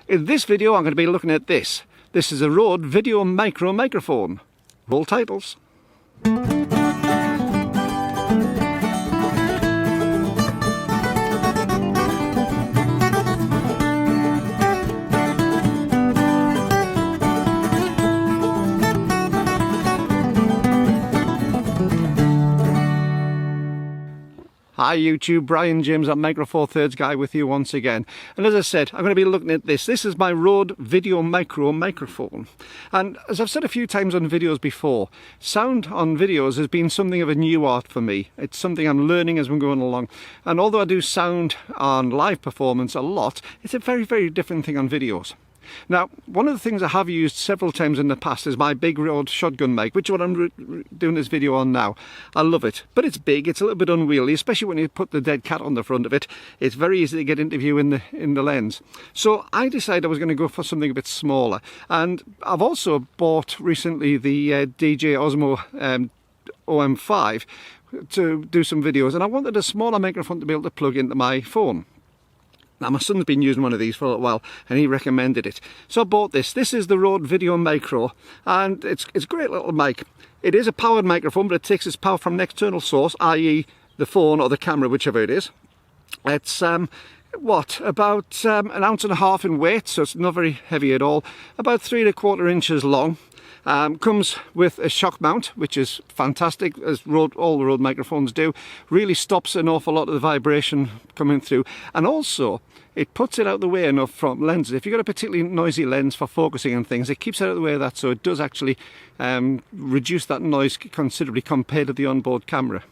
In this video I'm going to be looking at this. This is a Rode Video Micro microphone. Roll titles. Hi YouTube, Brian James at Micro Four Thirds Guy with you once again. And as I said, I'm going to be looking at this. This is my Rode Video Micro microphone. And as I've said a few times on videos before, sound on videos has been something of a new art for me. It's something I'm learning as we're going along. And although I do sound on live performance a lot, it's a very, very different thing on videos. Now, one of the things I have used several times in the past is my big Rode shotgun mic, which is what I'm doing this video on now. I love it, but it's big, it's a little bit unwieldy, especially when you put the dead cat on the front of it. It's very easy to get into view in the lens. So I decided I was going to go for something a bit smaller. And I've also bought recently the DJ Osmo OM5 to do some videos, and I wanted a smaller microphone to be able to plug into my phone. Now my son's been using one of these for a little while and he recommended it. So I bought this. This is the Rode Video Micro and it's a great little mic. It is a powered microphone, but it takes its power from an external source, i.e. the phone or the camera, whichever it is. It's about an ounce and a half in weight, so it's not very heavy at all. About 3 1/4 inches long. Comes with a shock mount, which is fantastic, as all the Rode microphones do. Really stops an awful lot of the vibration coming through, and also it puts it out the way enough from lenses. If you've got a particularly noisy lens for focusing and things, it keeps it out of the way of that, so it does actually reduce that noise considerably compared to the onboard camera.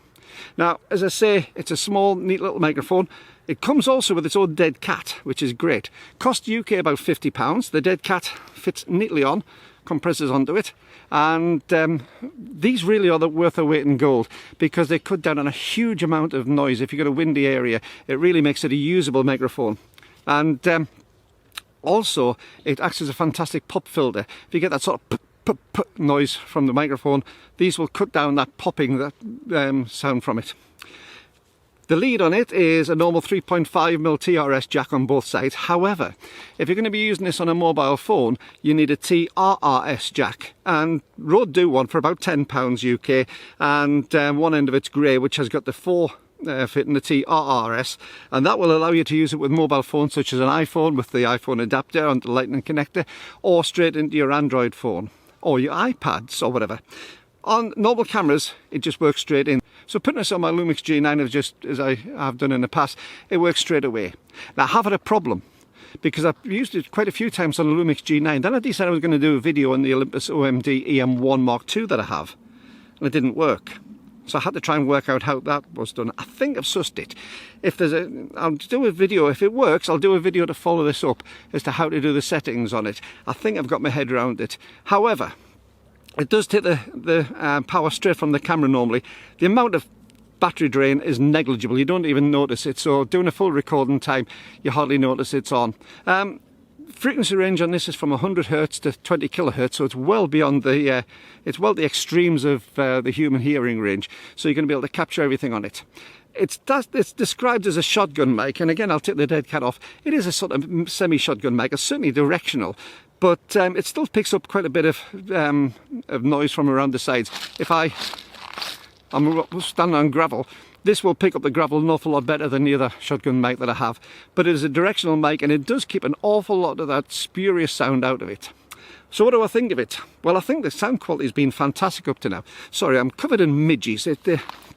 Now, as I say, it's a small, neat little microphone. It comes also with its own dead cat, which is great. Cost UK about £50. The dead cat fits neatly on, compresses onto it, and these really are worth their weight in gold because they cut down on a huge amount of noise. If you've got a windy area, it really makes it a usable microphone. And also it acts as a fantastic pop filter. If you get that sort of p noise from the microphone, these will cut down that popping sound from it. The lead on it is a normal 3.5mm TRS jack on both sides. However, if you're going to be using this on a mobile phone, you need a TRRS jack. And Rode do one for about £10 UK. And one end of it's grey, which has got the 4 fit in the TRRS. And that will allow you to use it with mobile phones, such as an iPhone with the iPhone adapter onto the Lightning connector, or straight into your Android phone, or your iPads, or whatever. On normal cameras, it just works straight in. So putting this on my Lumix G9, just as I have done in the past, it works straight away. Now I have had a problem because I've used it quite a few times on the Lumix G9. Then I decided I was going to do a video on the Olympus OMD EM1 Mark II that I have, and it didn't work. So I had to try and work out how that was done. I think I've sussed it. I'll do a video, if it works, I'll do a video to follow this up as to how to do the settings on it. I think I've got my head around it. However, it does take the power straight from the camera normally. The amount of battery drain is negligible. You don't even notice it. So doing a full recording time, you hardly notice it's on. Frequency range on this is from 100 Hz to 20 kHz, so it's well beyond the the extremes of the human hearing range. So you're going to be able to capture everything on it. It's described as a shotgun mic, and again, I'll take the dead cat off. It is a sort of semi-shotgun mic. It's certainly directional, but it still picks up quite a bit of noise from around the sides. If I'm standing on gravel, this will pick up the gravel an awful lot better than the other shotgun mic that I have. But it is a directional mic, and it does keep an awful lot of that spurious sound out of it. So what do I think of it? Well, I think the sound quality has been fantastic up to now. Sorry, I'm covered in midges.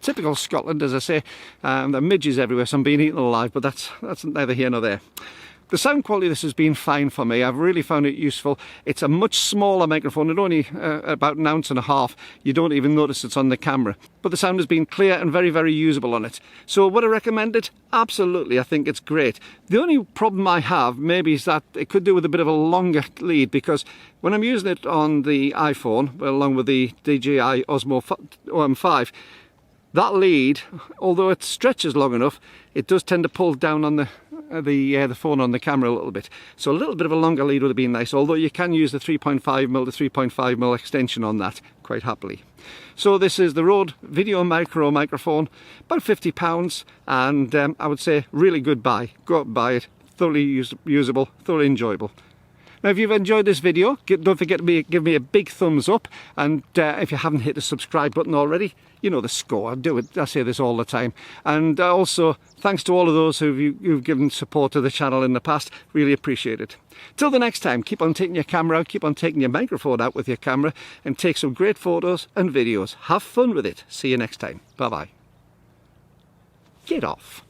Typical Scotland, as I say. There are midges everywhere, so I'm being eaten alive, but that's neither here nor there. The sound quality of this has been fine for me. I've really found it useful. It's a much smaller microphone, it's only about an ounce and a half. You don't even notice it's on the camera. But the sound has been clear and very, very usable on it. So would I recommend it? Absolutely, I think it's great. The only problem I have maybe is that it could do with a bit of a longer lead, because when I'm using it on the iPhone, along with the DJI Osmo OM5, that lead, although it stretches long enough, it does tend to pull down on the phone on the camera a little bit. So a little bit of a longer lead would have been nice, although you can use the 3.5mm to 3.5mm extension on that quite happily. So this is the Rode Video Micro microphone, about £50, and I would say really good buy. Go out and buy it. thoroughly usable, thoroughly enjoyable. Now, if you've enjoyed this video, don't forget to give me a big thumbs up, and if you haven't hit the subscribe button already, you know the score. I say this all the time. And also, thanks to all of those who've given support to the channel in the past. Really appreciate it. Till the next time, keep on taking your camera out, keep on taking your microphone out with your camera, and take some great photos and videos. Have fun with it. See you next time. Bye-bye. Get off.